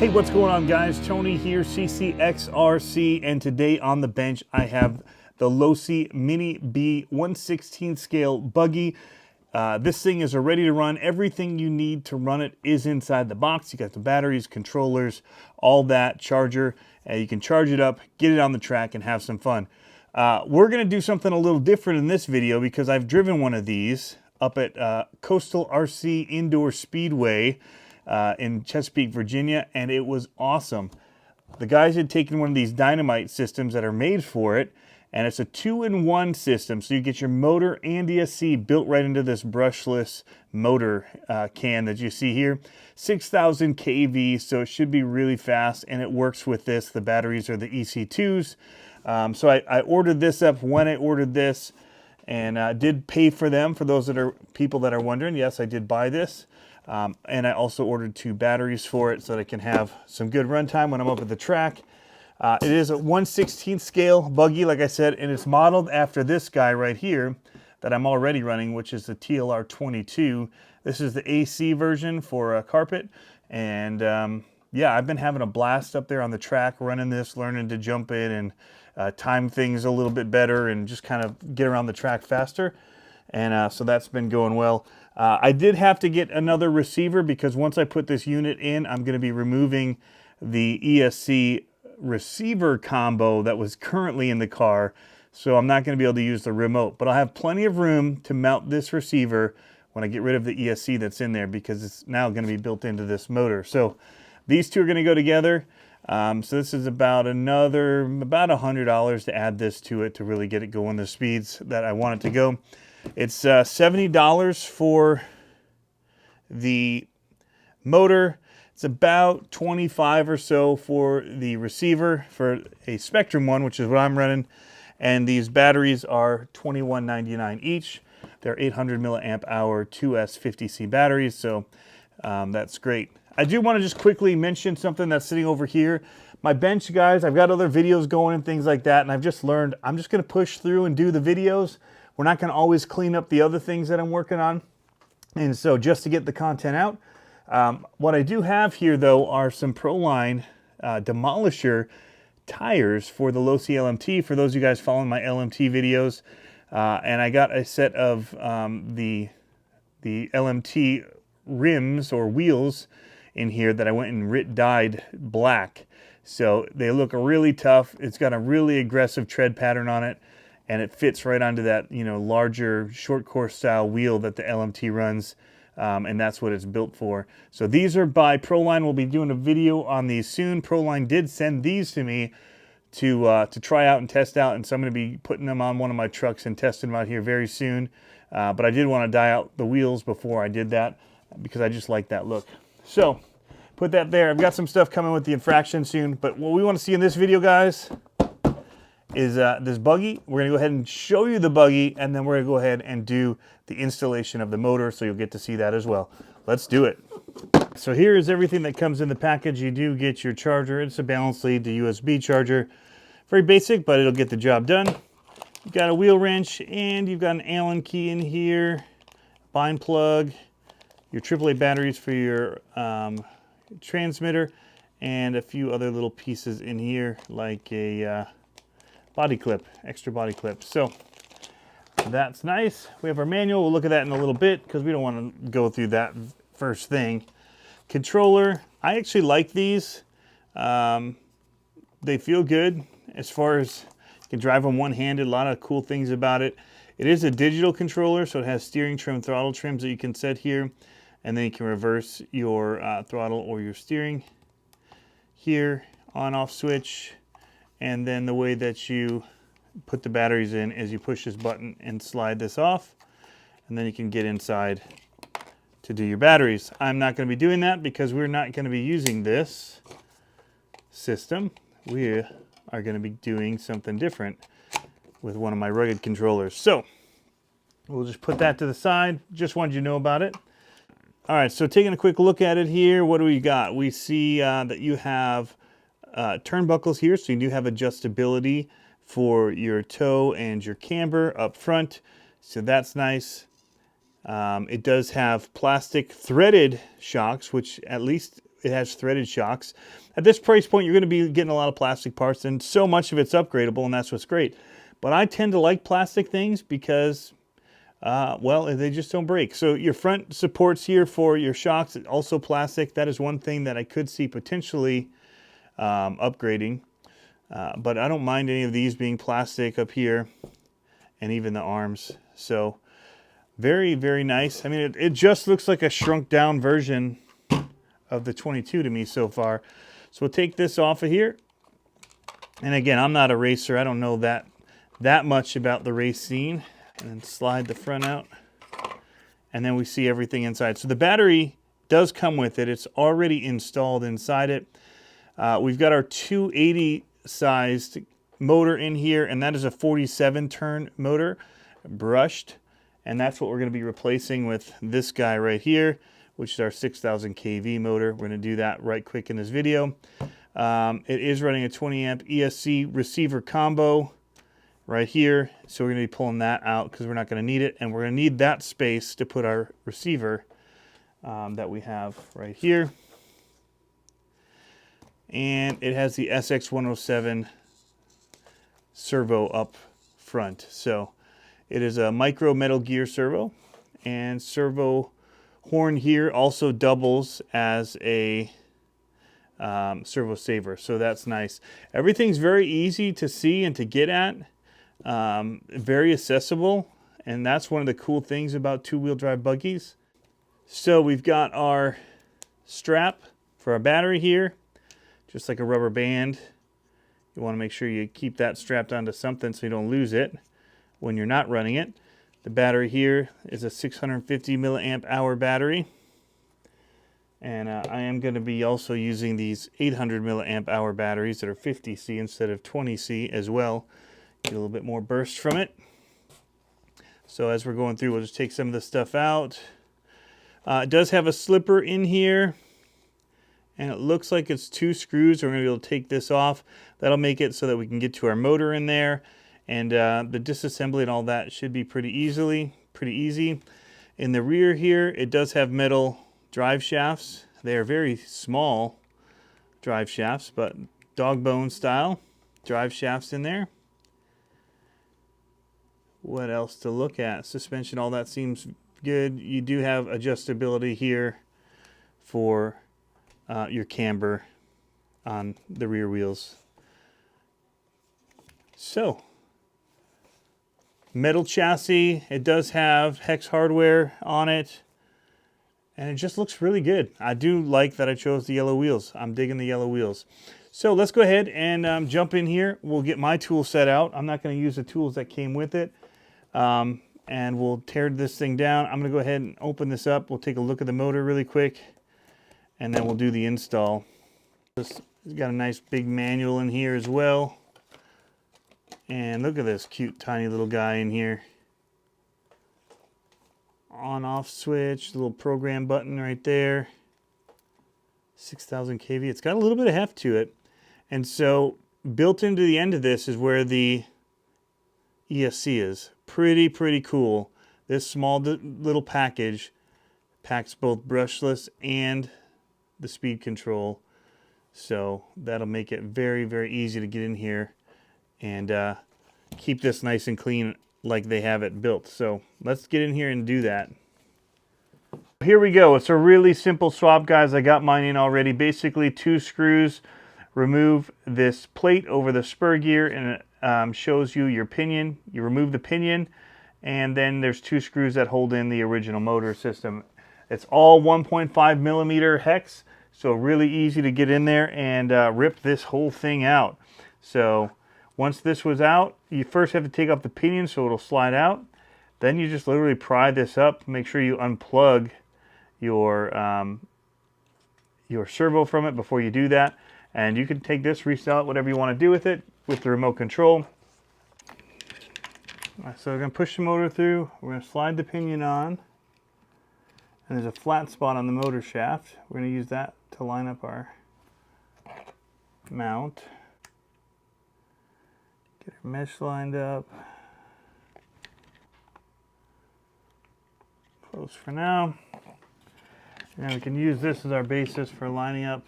Hey, what's going on, guys? Tony here, CCxRC, and today on the bench I have the Losi Mini-B 1/16 scale buggy. This thing is ready to run. Everything you need to run it is inside the box. You got the batteries, controllers, all that, charger. You can charge it up, get it on the track, and have some fun. We're going to do something a little different in this video because I've driven one of these up at Coastal RC Indoor Speedway in Chesapeake, Virginia, and it was awesome. The guys had taken one of these Dynamite systems that are made for it, and it's a 2-in-1 system, so you get your motor and ESC built right into this brushless motor can that you see here. 6,000 kV, so it should be really fast, and it works with this. The batteries are the EC2s. So I ordered this up when I ordered this, and did pay for them. For those that are people that are wondering, yes, I did buy this. And I also ordered 2 batteries for it so that I can have some good runtime when I'm up at the track. It is a 1/16 scale buggy, like I said, and it's modeled after this guy right here that I'm already running, which is the TLR 22. This is the AC version for carpet, and yeah, I've been having a blast up there on the track running this, learning to jump in and time things a little bit better and just kind of get around the track faster. And so that's been going well. I did have to get another receiver because once I put this unit in, I'm going to be removing the ESC receiver combo that was currently in the car. So I'm not going to be able to use the remote, but I'll have plenty of room to mount this receiver when I get rid of the ESC that's in there because it's now going to be built into this motor. So these two are going to go together. So this is about $100 to add this to it to really get it going the speeds that I want it to go. It's $70 for the motor. It's about $25 or so for the receiver for a Spectrum one, which is what I'm running. And these batteries are $21.99 each. They're 800 milliamp hour 2S50C batteries, so that's great. I do want to just quickly mention something that's sitting over here. My bench, guys, I've got other videos going and things like that, and I've just learned I'm just going to push through and do the videos. We're not going to always clean up the other things that I'm working on. And so just to get the content out, what I do have here, though, are some Proline Demolisher tires for the Losi LMT, for those of you guys following my LMT videos. And I got a set of the LMT rims or wheels in here that I went and dyed black. So they look really tough. It's got a really aggressive tread pattern on it, and it fits right onto that, you know, larger short course style wheel that the LMT runs, and that's what it's built for. So these are by Proline. We'll be doing a video on these soon. Proline did send these to me to try out and test out, and so I'm going to be putting them on one of my trucks and testing them out here very soon. But I did want to dye out the wheels before I did that because I just like that look. So put that there. I've got some stuff coming with the infraction soon, but what we want to see in this video, guys, is this buggy. We're going to go ahead and show you the buggy, and then we're going to go ahead and do the installation of the motor, so you'll get to see that as well. Let's do it. So here is everything that comes in the package. You do get your charger. It's a balance lead to USB charger. Very basic, but it'll get the job done. You've got a wheel wrench, and you've got an Allen key in here, bind plug, your AAA batteries for your transmitter, and a few other little pieces in here like a body clip, extra body clip. So that's nice. We have our manual. We'll look at that in a little bit because we don't want to go through that first thing. Controller. I actually like these. They feel good as far as you can drive them one-handed. A lot of cool things about it. It is a digital controller, so it has steering trim, throttle trims that you can set here, and then you can reverse your throttle or your steering here, on-off switch. And then the way that you put the batteries in is you push this button and slide this off, and then you can get inside to do your batteries. I'm not going to be doing that because we're not going to be using this system. We are going to be doing something different with one of my rugged controllers. So we'll just put that to the side. Just wanted you to know about it. All right, so taking a quick look at it here, what do we got? We see that you have turnbuckles here, so you do have adjustability for your toe and your camber up front, so that's nice. It does have plastic threaded shocks, which at least it has threaded shocks. At this price point, you're going to be getting a lot of plastic parts, and so much of it's upgradable, and that's what's great. But I tend to like plastic things because, well, they just don't break. So your front supports here for your shocks, also plastic. That is one thing that I could see potentially upgrading. But I don't mind any of these being plastic up here, and even the arms. So very, very nice. I mean, it just looks like a shrunk down version of the 22 to me so far. So we'll take this off of here. And again, I'm not a racer. I don't know that much about the race scene. And then slide the front out. And then we see everything inside. So the battery does come with it. It's already installed inside it. We've got our 280 sized motor in here, and that is a 47 turn motor, brushed. And that's what we're going to be replacing with this guy right here, which is our 6000 kV motor. We're going to do that right quick in this video. It is running a 20 amp ESC receiver combo right here. So we're going to be pulling that out because we're not going to need it. And we're going to need that space to put our receiver that we have right here. And it has the SX107 servo up front. So it is a micro metal gear servo, and servo horn here also doubles as a servo saver, so that's nice. Everything's very easy to see and to get at, very accessible, and that's one of the cool things about two-wheel drive buggies. So we've got our strap for our battery here, just like a rubber band. You want to make sure you keep that strapped onto something so you don't lose it when you're not running it. The battery here is a 650 milliamp hour battery. And I am going to be also using these 800 milliamp hour batteries that are 50C instead of 20C as well. Get a little bit more burst from it. So as we're going through, we'll just take some of the stuff out. It does have a slipper in here, and it looks like it's 2 screws. We're going to be able to take this off. That'll make it so that we can get to our motor in there. And the disassembly and all that should be pretty easy. In the rear here, it does have metal drive shafts. They are very small drive shafts, but dog bone style drive shafts in there. What else to look at? Suspension, all that seems good. You do have adjustability here for your camber on the rear wheels. So, metal chassis. It does have hex hardware on it, and it just looks really good. I do like that I chose the yellow wheels. I'm digging the yellow wheels. So let's go ahead and jump in here. We'll get my tool set out. I'm not going to use the tools that came with it. And we'll tear this thing down. I'm going to go ahead and open this up. We'll take a look at the motor really quick, and then we'll do the install. It's got a nice big manual in here as well. And look at this cute tiny little guy in here. On-off switch, little program button right there. 6000 kV. It's got a little bit of heft to it. And so built into the end of this is where the ESC is. Pretty cool. This small little package packs both brushless and the speed control. So that'll make it very easy to get in here and keep this nice and clean like they have it built. So let's get in here and do that. Here we go. It's a really simple swap, guys. I got mine in already. Basically 2 screws remove this plate over the spur gear, and it shows you your pinion. You remove the pinion, and then there's 2 screws that hold in the original motor system. It's all 1.5 millimeter hex, so really easy to get in there and rip this whole thing out. So once this was out, you first have to take off the pinion so it'll slide out. Then you just literally pry this up. Make sure you unplug your servo from it before you do that. And you can take this, resell it, whatever you want to do with it, with the remote control. So we're going to push the motor through. We're going to slide the pinion on. And there's a flat spot on the motor shaft. We're going to use that to line up our mount. Get our mesh lined up. Close for now. Now we can use this as our basis for lining up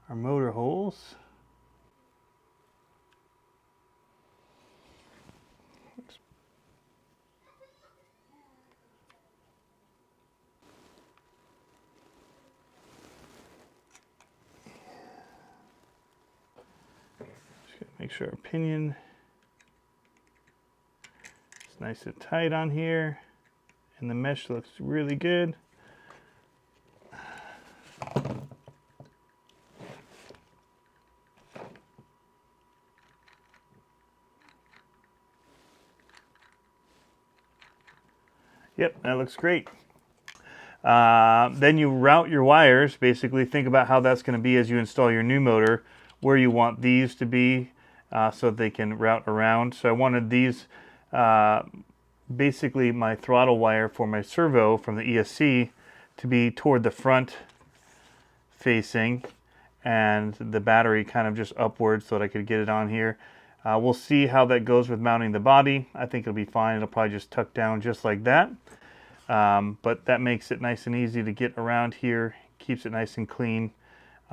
our motor holes. Make sure our pinion is nice and tight on here, and the mesh looks really good. Yep, that looks great. Then you route your wires. Basically, think about how that's going to be as you install your new motor, where you want these to be so that they can route around. So I wanted these, basically my throttle wire for my servo from the ESC to be toward the front facing, and the battery kind of just upwards so that I could get it on here. We'll see how that goes with mounting the body. I think it'll be fine. It'll probably just tuck down just like that. But that makes it nice and easy to get around here, keeps it nice and clean.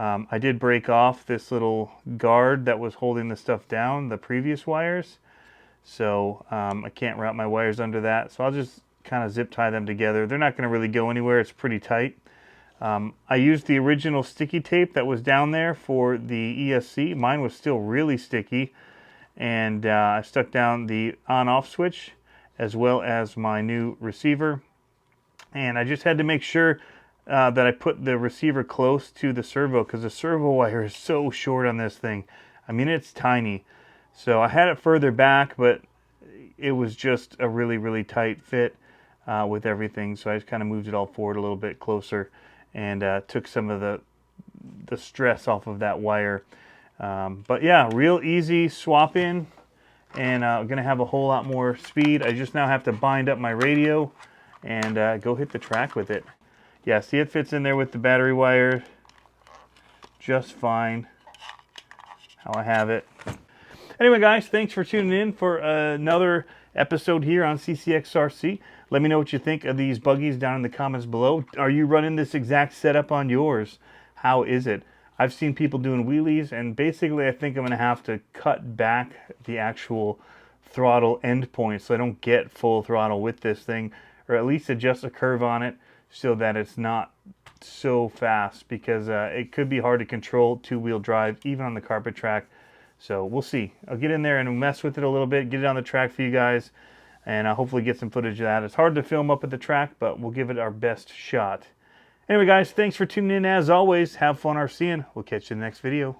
I did break off this little guard that was holding the stuff down, the previous wires. So I can't route my wires under that. So I'll just kind of zip tie them together. They're not going to really go anywhere. It's pretty tight. I used the original sticky tape that was down there for the ESC. Mine was still really sticky. And I stuck down the on-off switch as well as my new receiver. And I just had to make sure that I put the receiver close to the servo, because the servo wire is so short on this thing. I mean, it's tiny. So I had it further back, but it was just a really, really tight fit with everything. So I just kind of moved it all forward a little bit closer and took some of the stress off of that wire. But yeah, real easy swap in, and I'm going to have a whole lot more speed. I just now have to bind up my radio and go hit the track with it. Yeah, see, it fits in there with the battery wire just fine, how I have it. Anyway, guys, thanks for tuning in for another episode here on CCxRC. Let me know what you think of these buggies down in the comments below. Are you running this exact setup on yours? How is it? I've seen people doing wheelies, and basically I think I'm going to have to cut back the actual throttle endpoint so I don't get full throttle with this thing, or at least adjust a curve on it so that it's not so fast, because it could be hard to control two-wheel drive even on the carpet track. So we'll see. I'll get in there and mess with it a little bit, get it on the track for you guys, and hopefully get some footage of that. It's hard to film up at the track, but we'll give it our best shot. Anyway, guys, thanks for tuning in as always. Have fun RCing. We'll catch you in the next video.